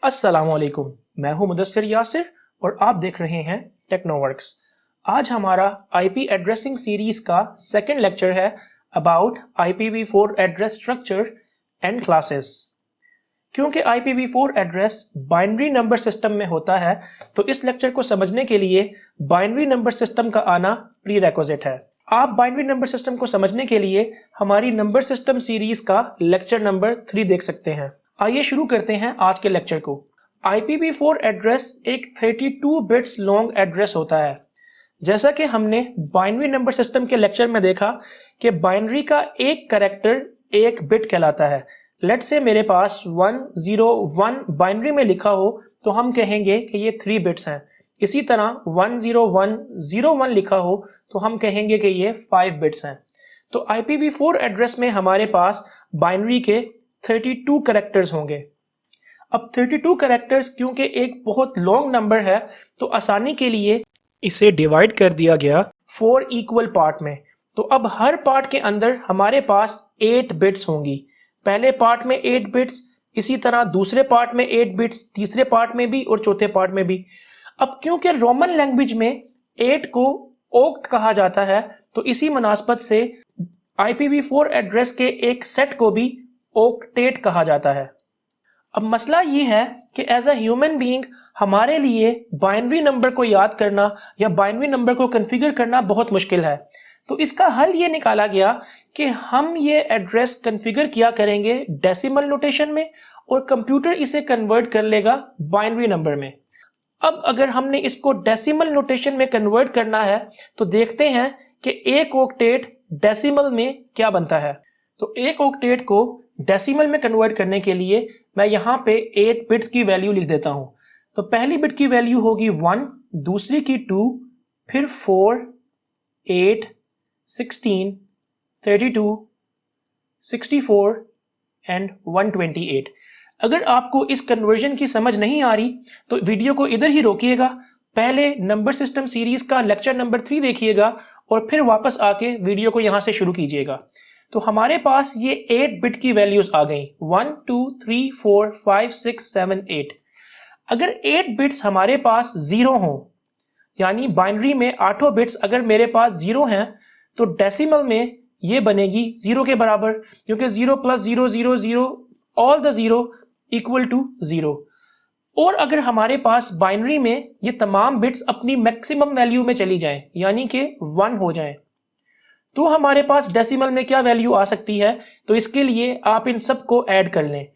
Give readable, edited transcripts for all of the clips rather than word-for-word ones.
अस्सलामुअलैकुम, मैं हूं मुदस्सिर यासिर और आप देख रहे हैं टेक्नोवर्क्स। आज हमारा आईपी एड्रेसिंग सीरीज का सेकंड लेक्चर है about IPv4 address structure and classes. क्योंकि IPv4 address binary number system में होता है, तो इस लेक्चर को समझने के लिए बाइनरी नंबर सिस्टम का आना प्री रेक्विजिट है। आप बाइनरी नंबर सिस्टम को समझने के लिए हमारी नंबर सिस्टम सीरीज का लेक्चर नंबर 3 देख सकते हैं। आइए शुरू करते हैं आज के लेक्चर को। IPv4 एड्रेस एक 32 बिट्स लॉन्ग एड्रेस होता है। जैसा कि हमने बाइनरी नंबर सिस्टम के लेक्चर में देखा कि बाइनरी का एक कैरेक्टर एक बिट कहलाता है। लेट्स से मेरे पास 101 बाइनरी में लिखा हो तो हम कहेंगे कि ये 3 बिट्स हैं। इसी तरह 10101 लिखा हो तो हम कहेंगे कि ये 5 बिट्स हैं। तो IPv4 एड्रेस में हमारे पास बाइनरी के 32 कैरेक्टर्स होंगे। अब 32 कैरेक्टर्स क्योंकि एक बहुत लॉन्ग नंबर है, तो आसानी के लिए इसे डिवाइड कर दिया गया 4 इक्वल पार्ट में। तो अब हर पार्ट के अंदर हमारे पास 8 बिट्स होंगी। पहले पार्ट में 8 बिट्स, इसी तरह दूसरे पार्ट में 8 बिट्स, तीसरे पार्ट में भी और चौथे पार्ट में भी। अब क्योंकि रोमन लैंग्वेज में 8 को ओक्ट कहा जाता है, तो इसी मुनासबत से IPv4 एड्रेस के एक सेट को भी ओक्टेट कहा जाता है। अब मसला ये है कि एज अ ह्यूमन बीइंग हमारे लिए बाइनरी नंबर को याद करना या बाइनरी नंबर को कॉन्फ़िगर करना बहुत मुश्किल है। तो इसका हल ये निकाला गया कि हम ये एड्रेस कॉन्फ़िगर किया करेंगे डेसिमल नोटेशन में और कंप्यूटर इसे कन्वर्ट कर लेगा बाइनरी नंबर में। अब अगर हमने इसको डेसिमल नोटेशन में कन्वर्ट करना है तो देखते हैं कि एक ऑक्टेट डेसिमल में क्या बनता है। तो एक ऑक्टेट को डेसिमल में कन्वर्ट करने के लिए मैं यहाँ पे 8 बिट्स की वैल्यू लिख देता हूँ। तो पहली बिट की वैल्यू होगी 1, दूसरी की 2, फिर 4, 8, 16, 32, 64 एंड 128। अगर आपको इस कन्वर्जन की समझ नहीं आ रही तो वीडियो को इधर ही रोकिएगा, पहले नंबर सिस्टम सीरीज का लेक्चर नंबर 3 देखिएगा और फिर वापस आके वीडियो को यहाँ से शुरू कीजिएगा। तो हमारे पास ये 8 बिट की वैल्यूज आ गई 1, 2, 3, 4, 5, 6, 7, 8। अगर 8 बिट्स हमारे पास 0 हो, यानी बाइनरी में 8 बिट्स अगर मेरे पास 0 हैं, तो डेसिमल में ये बनेगी 0 के बराबर, क्योंकि 0 plus 0 0 0 all the 0 equal to 0। और अगर हमारे पास बाइनरी में ये तमाम बिट्स अपनी मैक्सिमम वैल्यू में चली जाएं, यानी कि 1 हो जाएं, तो हमारे पास डेसिमल में क्या वैल्यू आ सकती है। तो इसके लिए आप इन सब को ऐड कर लें।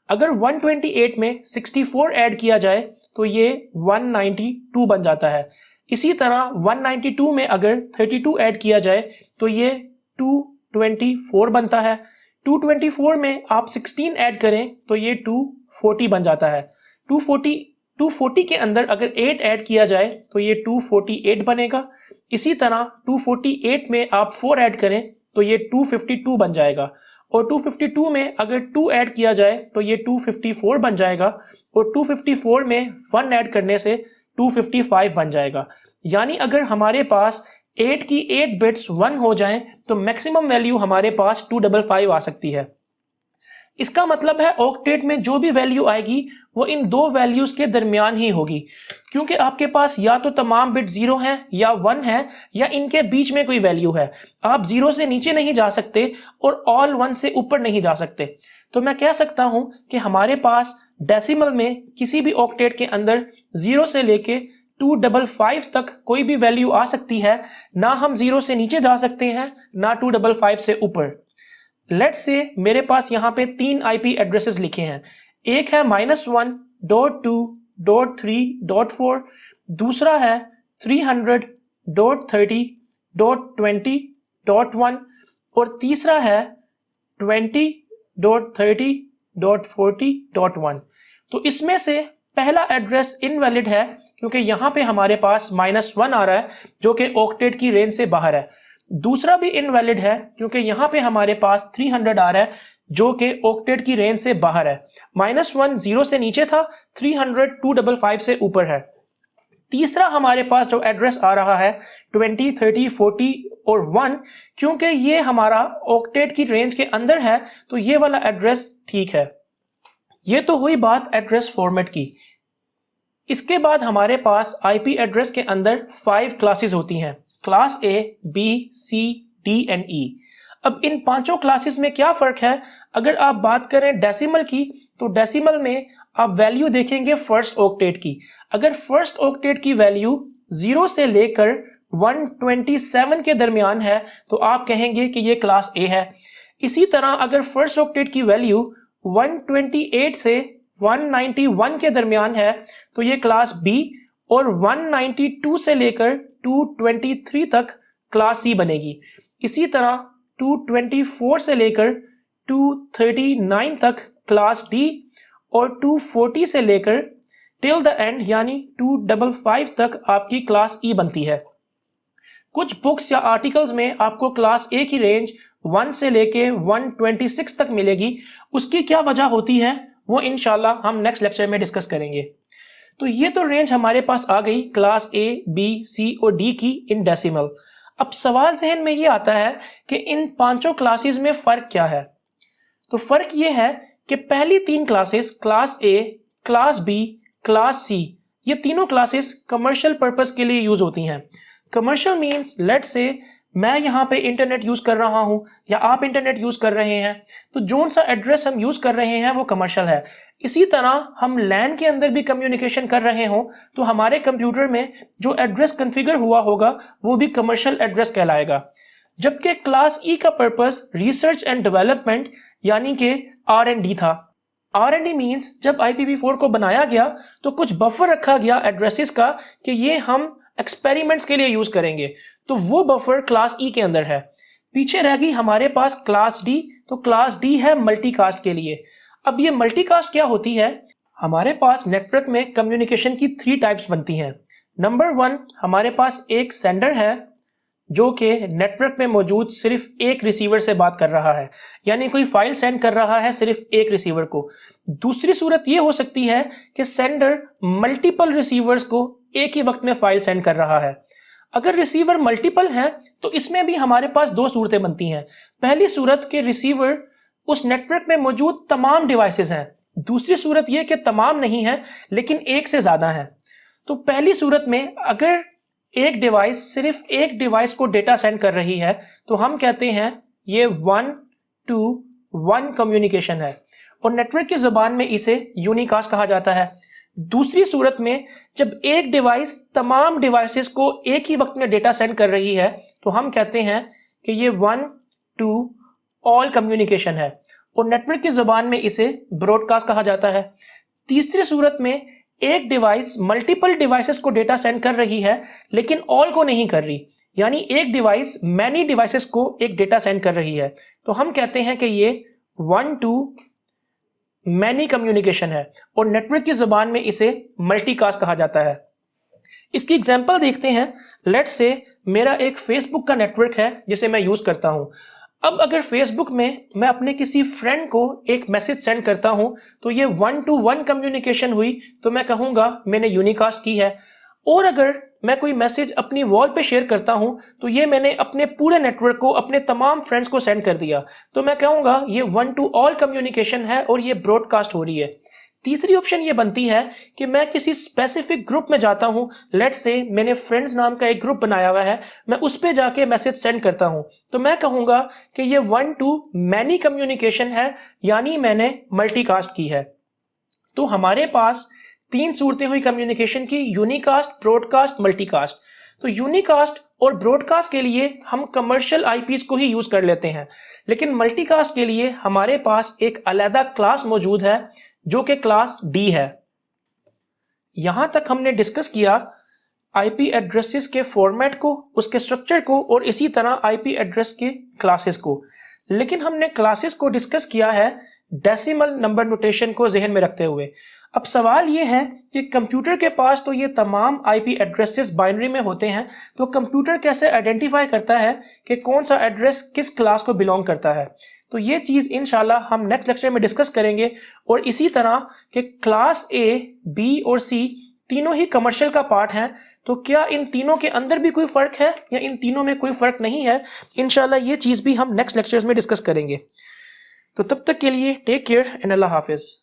अगर 128 में 64 ऐड किया जाए तो ये 192 बन जाता है। इसी तरह 192 में अगर 32 ऐड किया जाए तो ये 224 बनता है। 224 में आप 16 ऐड करें तो ये 240 बन जाता है। 240 के अंदर अगर 8 ऐड किया जाए तो ये 248 बनेगा। इसी तरह 248 में आप 4 ऐड करें तो ये 252 बन जाएगा। और 252 में अगर 2 ऐड किया जाए तो ये 254 बन जाएगा। और 254 में 1 ऐड करने से 255 बन जाएगा। यानी अगर हमारे पास 8 की 8 बिट्स 1 हो जाएं तो मैक्सिमम वैल्यू हमारे पास 255 आ सकती है। इसका मतलब है ऑक्टेट में जो भी वैल्यू आएगी वो इन दो वैल्यूज के दरमियान ही होगी, क्योंकि आपके पास या तो तमाम बिट 0 हैं या 1 है या इनके बीच में कोई वैल्यू है। आप 0 से नीचे नहीं जा सकते और ऑल 1 से ऊपर नहीं जा सकते। तो मैं कह सकता हूं कि हमारे पास डेसिमल में किसी भी ऑक्टेट के अंदर 0 से लेके 255 तक कोई भी वैल्यू आ सकती है। ना हम 0 से नीचे जा सकते हैं, ना 255 से ऊपर। लेट्स से मेरे पास यहाँ पे 3 IP एड्रेसेस लिखे हैं। एक है -1.2.3.4, दूसरा है 300.30.20.1 और तीसरा है 20.30.40.1। तो इसमें से पहला एड्रेस इनवैलिड है, क्योंकि यहाँ पे हमारे पास -1 आ रहा है जो कि ऑक्टेट की रेंज से बाहर है। दूसरा भी इनवैलिड है क्योंकि यहाँ पे हमारे पास 300 आ रहा है जो कि ऑक्टेट की रेंज से बाहर है। -1 0 से नीचे था, 300 255 से ऊपर है। तीसरा हमारे पास जो एड्रेस आ रहा है 20, 30, 40 और 1, क्योंकि ये हमारा ऑक्टेट की रेंज के अंदर है तो ये वाला एड्रेस ठीक है। ये तो हुई बात एड्रेस फॉर्मेट की। इसके बाद हमारे पास आईपी एड्रेस के अंदर 5 क्लासेस होती हैं, class A, B, C, D and E. अब इन पांचों क्लासेस में क्या फर्क है? अगर आप बात करें डेसिमल की, तो डेसिमल में आप वैल्यू देखेंगे फर्स्ट ऑक्टेट की। अगर फर्स्ट ऑक्टेट की वैल्यू 0 से लेकर 127 के दरमियान है तो आप कहेंगे कि ये क्लास ए है। इसी तरह अगर फर्स्ट ऑक्टेट की वैल्यू 128 से 191 के दरमियान है तो ये क्लास बी, और 192 से लेकर 223 तक क्लास सी बनेगी। इसी तरह 224 से लेकर 239 तक क्लास डी, और 240 से लेकर टिल द एंड यानी 255 तक आपकी क्लास ई बनती है। कुछ बुक्स या आर्टिकल्स में आपको क्लास ए की रेंज 1 से लेके 126 तक मिलेगी। उसकी क्या वजह होती है वो इंशाल्लाह हम नेक्स्ट लेक्चर में डिस्कस करेंगे। तो ये तो रेंज हमारे पास आ गई क्लास ए, बी, सी और डी की इन डेसिमल। अब सवाल जहन में ये आता है कि इन पांचों क्लासेस में फर्क क्या है? तो फर्क ये है कि पहली 3 classes class A, class B, class C, ये तीनों क्लासेस कमर्शियल पर्पस के लिए यूज होती हैं। कमर्शियल मीन्स लेट से मैं यहाँ पे इंटरनेट यूज कर रहा हूँ या आप इंटरनेट यूज कर रहे हैं, तो जो सा एड्रेस हम यूज कर रहे हैं वो कमर्शियल है। इसी तरह हम लैन के अंदर भी कम्युनिकेशन कर रहे हो तो हमारे कंप्यूटर में जो एड्रेस कॉन्फ़िगर हुआ होगा वो भी कमर्शियल एड्रेस कहलाएगा। जबकि क्लास ई का पर्पस रिसर्च एंड डेवलपमेंट यानी कि R&D था। R&D मीन्स जब IPv4 को बनाया गया तो कुछ बफर रखा गया एड्रेसेस का कि ये हम एक्सपेरिमेंट्स के लिए यूज करेंगे, तो वो बफर क्लास ई के अंदर है। पीछे रह गई हमारे पास क्लास डी, तो क्लास डी है मल्टीकास्ट के लिए। अब ये मल्टीकास्ट क्या होती है? हमारे पास नेटवर्क में कम्युनिकेशन की 3 टाइप्स बनती हैं। नंबर 1, हमारे पास एक सेंडर है जो कि नेटवर्क में मौजूद सिर्फ एक रिसीवर से बात कर रहा है, यानी कोई फाइल सेंड कर रहा है सिर्फ एक रिसीवर को। दूसरी सूरत ये हो सकती है कि सेंडर मल्टीपल रिसीवर्स को एक ही वक्त में फाइल सेंड कर रहा है। अगर रिसीवर मल्टीपल है तो इसमें भी हमारे पास 2 सूरतें बनती हैं। पहली सूरत के रिसीवर उस नेटवर्क में मौजूद तमाम डिवाइसेस हैं। दूसरी सूरत यह कि तमाम नहीं है लेकिन एक से ज्यादा है। तो पहली सूरत में अगर एक डिवाइस सिर्फ एक डिवाइस को डेटा सेंड कर रही है तो हम कहते हैं ये 1 to 1 कम्युनिकेशन है, और नेटवर्क की जुबान में इसे यूनिकास्ट कहा जाता है। दूसरी सूरत में जब एक डिवाइस तमाम डिवाइसेस को एक ही वक्त में डेटा सेंड कर रही है तो हम कहते हैं कि ये 1 to ऑल कम्युनिकेशन है, और नेटवर्क की जुबान में इसे ब्रॉडकास्ट कहा जाता है। तीसरी सूरत में एक डिवाइस मल्टीपल डिवाइसेस को डेटा सेंड कर रही है लेकिन ऑल को नहीं कर रही, यानी एक डिवाइस मैनी डिवाइसेस को एक डेटा सेंड कर रही है, तो हम कहते हैं कि ये 1 to मैनी कम्युनिकेशन है, और नेटवर्क की जुबान में इसे मल्टीकास्ट कहा जाता है। इसकी एग्जांपल देखते हैं। लेट्स से मेरा एक फेसबुक का नेटवर्क है जिसे मैं यूज करता हूं। अब अगर फेसबुक में मैं अपने किसी फ्रेंड को एक मैसेज सेंड करता हूं तो ये 1 to 1 कम्युनिकेशन हुई, तो मैं कहूंगा मैंने यूनिकास्ट की है। और अगर मैं कोई मैसेज अपनी वॉल पे शेयर करता हूं तो ये मैंने अपने पूरे नेटवर्क को अपने तमाम फ्रेंड्स को सेंड कर दिया, तो मैं कहूंगा ये 1 to ऑल कम्युनिकेशन है और ये ब्रॉडकास्ट हो रही है। तीसरी ऑप्शन ये बनती है कि मैं किसी स्पेसिफिक ग्रुप में जाता हूं। लेट्स से मैंने फ्रेंड्स नाम का एक ग्रुप बनाया हुआ है, मैं उस पे जाके मैसेज सेंड करता हूं, तो मैं कहूंगा कि ये 1 to मैनी कम्युनिकेशन है, यानी मैंने मल्टीकास्ट की है। तो हमारे पास 3 सूरतें हुई कम्युनिकेशन की, यूनिकास्ट, ब्रॉडकास्ट, मल्टीकास्ट। तो यूनिकास्ट और ब्रॉडकास्ट के लिए हम कमर्शियल आईपीज को ही यूज कर लेते हैं, लेकिन मल्टीकास्ट के लिए हमारे पास एक अलग क्लास मौजूद है जो कि क्लास डी है। यहां तक हमने डिस्कस किया आईपी एड्रेसेस के फॉर्मेट को, उसके स्ट्रक्चर को, और इसी तरह आईपी एड्रेस के क्लासेस को। लेकिन हमने क्लासेस को डिस्कस किया है डेसिमल नंबर नोटेशन को जहन में रखते हुए। अब सवाल ये है कि कंप्यूटर के पास तो ये तमाम आईपी एड्रेसेस बाइनरी में होते हैं, तो कंप्यूटर कैसे आइडेंटिफाई करता है कि कौन सा एड्रेस किस क्लास को बिलोंग करता है? तो ये चीज इंशाल्लाह हम नेक्स्ट लेक्चर में डिस्कस करेंगे। और इसी तरह कि क्लास ए, बी और सी तीनों ही कमर्शियल का पार्ट हैं, तो क्या इन तीनों के अंदर भी कोई फर्क है या इन तीनों में कोई फर्क नहीं है? इंशाल्लाह ये चीज भी हम नेक्स्ट लेक्चर्स में डिस्कस करेंगे। तो तब तक के लिए टेक केयर एंड अल्लाह हाफिज।